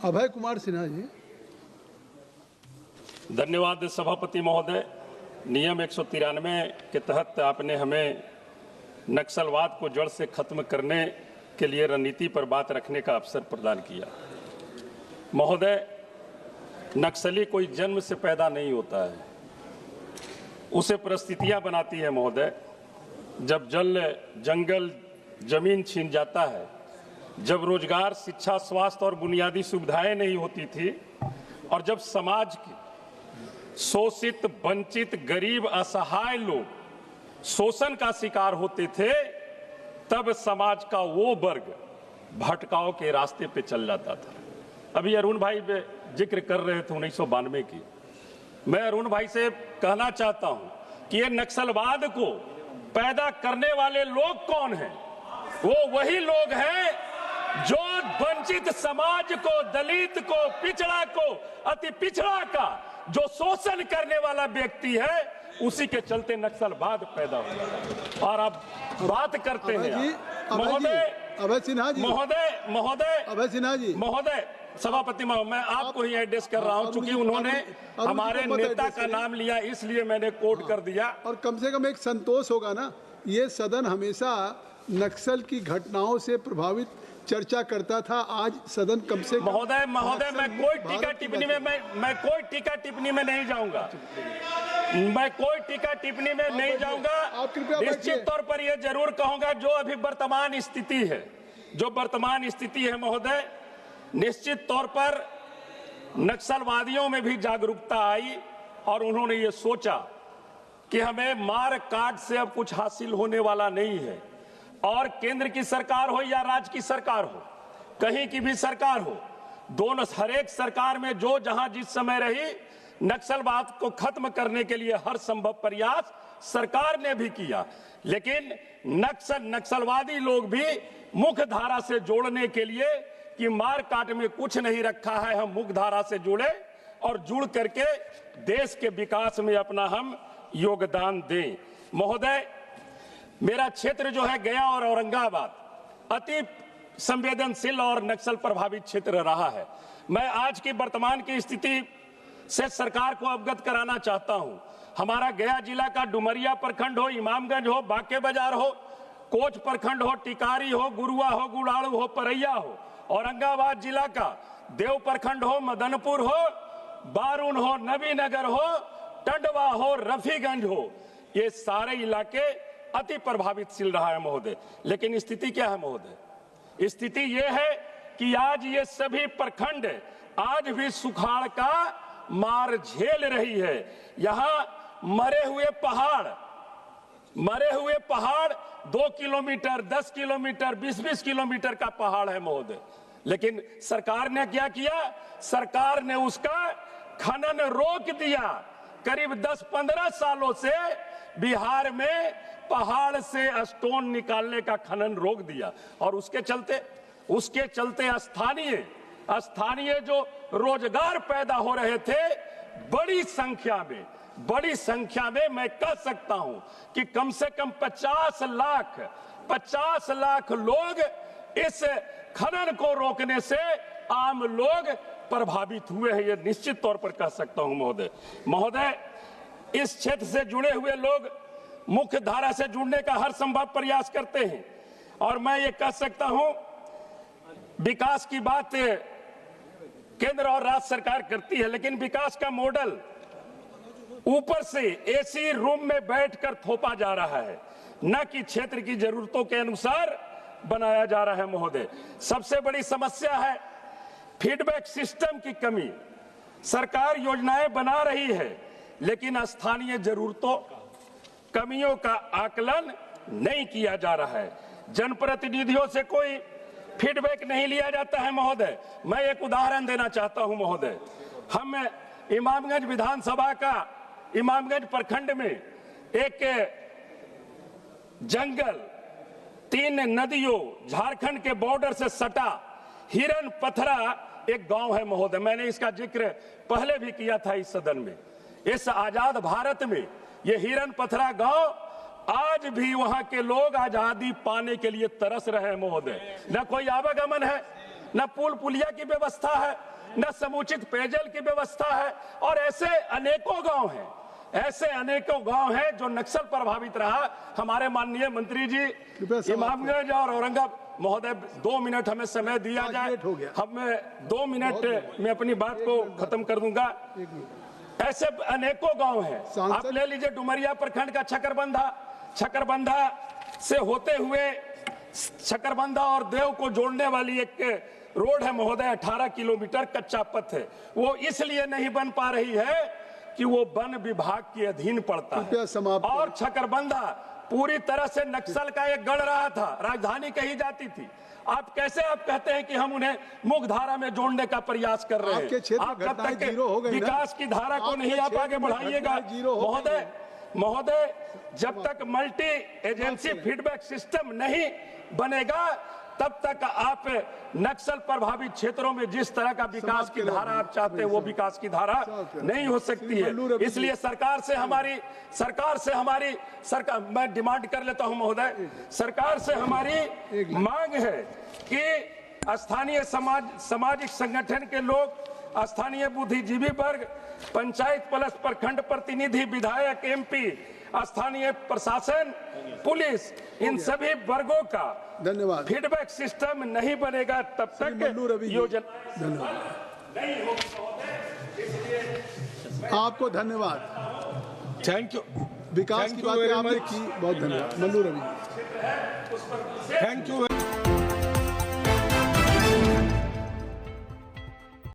अभय कुमार सिन्हा जी। धन्यवाद सभापति महोदय। नियम 193 के तहत आपने हमें नक्सलवाद को जड़ से खत्म करने के लिए रणनीति पर बात रखने का अवसर प्रदान किया। महोदय, नक्सली कोई जन्म से पैदा नहीं होता है, उसे परिस्थितियां बनाती है महोदय। जब जंगल जमीन छीन जाता है, जब रोजगार, शिक्षा, स्वास्थ्य और बुनियादी सुविधाएं नहीं होती थी, और जब समाज के शोषित, वंचित, गरीब, असहाय लोग शोषण का शिकार होते थे, तब समाज का वो वर्ग भटकाव के रास्ते पे चल जाता था। अभी अरुण भाई जिक्र कर रहे थे 1992 की। मैं अरुण भाई से कहना चाहता हूं कि ये नक्सलवाद को पैदा करने वाले लोग कौन हैं? वो वही लोग हैं जो वंचित समाज को, दलित को, पिछड़ा को, अति पिछड़ा का जो शोषण करने वाला व्यक्ति है, उसी के चलते नक्सलवाद पैदा हुआ। और अब बात करते हैं महोदय, अभय सिन्हा जी, अभय सिन्हा जी, महोदय, सभापति महोदय, मैं आपको ही एड्रेस कर रहा हूं, चूंकि उन्होंने हमारे नेता का नाम लिया, इसलिए मैंने कोट कर दिया। और कम से कम एक संतोष होगा ना, ये सदन हमेशा नक्सल की घटनाओं से प्रभावित चर्चा करता था। आज सदन कम से कम महोदय मैं कोई टीका टिप्पणी में मैं कोई टीका टिप्पणी में नहीं जाऊंगा। मैं कोई टीका टिप्पणी में नहीं जाऊंगा। निश्चित तौर पर यह जरूर कहूंगा, जो अभी वर्तमान स्थिति है महोदय, निश्चित तौर पर नक्सलवादियों में भी जागरूकता आई और उन्होंने ये सोचा कि हमें मार काट से अब कुछ हासिल होने वाला नहीं है। और केंद्र की सरकार हो या राज्य की सरकार हो, कहीं की भी सरकार हो, दोनों, हर एक सरकार में जो जहां जिस समय रही, नक्सलवाद को खत्म करने के लिए हर संभव प्रयास सरकार ने भी किया। लेकिन नक्सलवादी लोग भी मुख्य धारा से जोड़ने के लिए कि मार काट में कुछ नहीं रखा है, हम मुख्य धारा से जुड़े और जुड़ करके देश के विकास में अपना हम योगदान दें। महोदय, मेरा क्षेत्र जो है गया और औरंगाबाद अति संवेदनशील और नक्सल प्रभावित क्षेत्र रहा है। मैं आज की वर्तमान की स्थिति से सरकार को अवगत कराना चाहता हूं। हमारा गया जिला का डुमरिया प्रखंड हो, इमामगंज हो, बांके बाजार हो, कोच प्रखंड हो, टिकारी हो, गुरुआ हो, गुड़ाड़ू हो, परैया हो, औरंगाबाद जिला का देव प्रखंड हो, मदनपुर हो, बारून हो, नबीनगर हो, टंडवा हो, रफीगंज हो, ये सारे इलाके अति प्रभावितशील रहा है महोदय। लेकिन स्थिति क्या है महोदय? स्थिति यह है कि आज ये सभी प्रखंड आज भी सुखाड़ का मार झेल रही है। यहाँ मरे हुए पहाड़ 2 किलोमीटर, 10 किलोमीटर, 20-20 किलोमीटर का पहाड़ है महोदय। लेकिन सरकार ने क्या किया? सरकार ने उसका खनन रोक दिया। करीब 10-15 सालों से बिहार में पहाड़ से स्टोन निकालने का खनन रोक दिया और उसके चलते स्थानीय जो रोजगार पैदा हो रहे थे, बड़ी संख्या में मैं कह सकता हूं कि कम से कम 50 लाख लोग इस खनन को रोकने से आम लोग प्रभावित हुए हैं। ये निश्चित तौर पर कह सकता हूं महोदय, इस क्षेत्र से जुड़े हुए लोग मुख्य धारा से जुड़ने का हर संभव प्रयास करते हैं। और मैं ये कह सकता हूं, विकास की बात केंद्र और राज्य सरकार करती है, लेकिन विकास का मॉडल ऊपर से एसी रूम में बैठकर थोपा जा रहा है, न कि क्षेत्र की जरूरतों के अनुसार बनाया जा रहा है महोदय। सबसे बड़ी समस्या है फीडबैक सिस्टम की कमी। सरकार योजनाएं बना रही है, लेकिन स्थानीय जरूरतों, कमियों का आकलन नहीं किया जा रहा है। जनप्रतिनिधियों से कोई फीडबैक नहीं लिया जाता है महोदय। मैं एक उदाहरण देना चाहता हूं महोदय। हम इमामगंज विधानसभा का इमामगंज प्रखंड में एक जंगल, 3 नदियों, झारखंड के बॉर्डर से सटा हिरन पथरा एक गांव है महोदय। मैंने इसका जिक्र पहले भी किया था इस सदन में। इस आजाद भारत में ये हिरन पथरा गांव, आज भी वहां के लोग आजादी पाने के लिए तरस रहे हैं महोदय। न कोई आवागमन है, न पुल पुलिया की व्यवस्था है, न समुचित पेयजल की व्यवस्था है। और ऐसे अनेकों गांव हैं, ऐसे अनेकों गांव हैं जो नक्सल प्रभावित रहा। हमारे माननीय मंत्री जी इमामगंज और औरंगाबाद महोदय 2 मिनट हमें समय दिया जाए, हमें 2 मिनट में अपनी बात को खत्म कर दूंगा। ऐसे अनेकों गांव हैं, आप ले लीजिए डुमरिया प्रखंड का छकरबंधा से होते हुए छकरबंधा और देव को जोड़ने वाली एक रोड है महोदय, 18 किलोमीटर कच्चा पथ है। वो इसलिए नहीं बन पा रही है कि वो वन विभाग के अधीन पड़ता है। और छकरबंधा पूरी तरह से नक्सल का एक गढ़ रहा था, राजधानी कही जाती थी। आप कहते हैं कि हम उन्हें मुख्य धारा में जोड़ने का प्रयास कर रहे हैं। आप जब तक विकास की धारा को नहीं आप आगे बढ़ाइएगा महोदय, जब तक मल्टी एजेंसी फीडबैक सिस्टम नहीं बनेगा तब तक आप नक्सल प्रभावित क्षेत्रों में जिस तरह का विकास की धारा आप चाहते हैं वो विकास की धारा नहीं हो सकती है। इसलिए सरकार से हमारी मैं डिमांड कर लेता हूं महोदय, सरकार से हमारी मांग है कि स्थानीय सामाजिक संगठन के लोग, स्थानीय बुद्धिजीवी वर्ग, पंचायत प्लस प्रखंड प्रतिनिधि, विधायक, MP, स्थानीय प्रशासन, पुलिस, इन सभी वर्गों का धन्यवाद फीडबैक सिस्टम नहीं बनेगा तब तक योजना नहीं होगी। आपको धन्यवाद, थैंक यू। विकास की बातें आपने की, बहुत धन्यवाद मल्लू रवि। Thank you.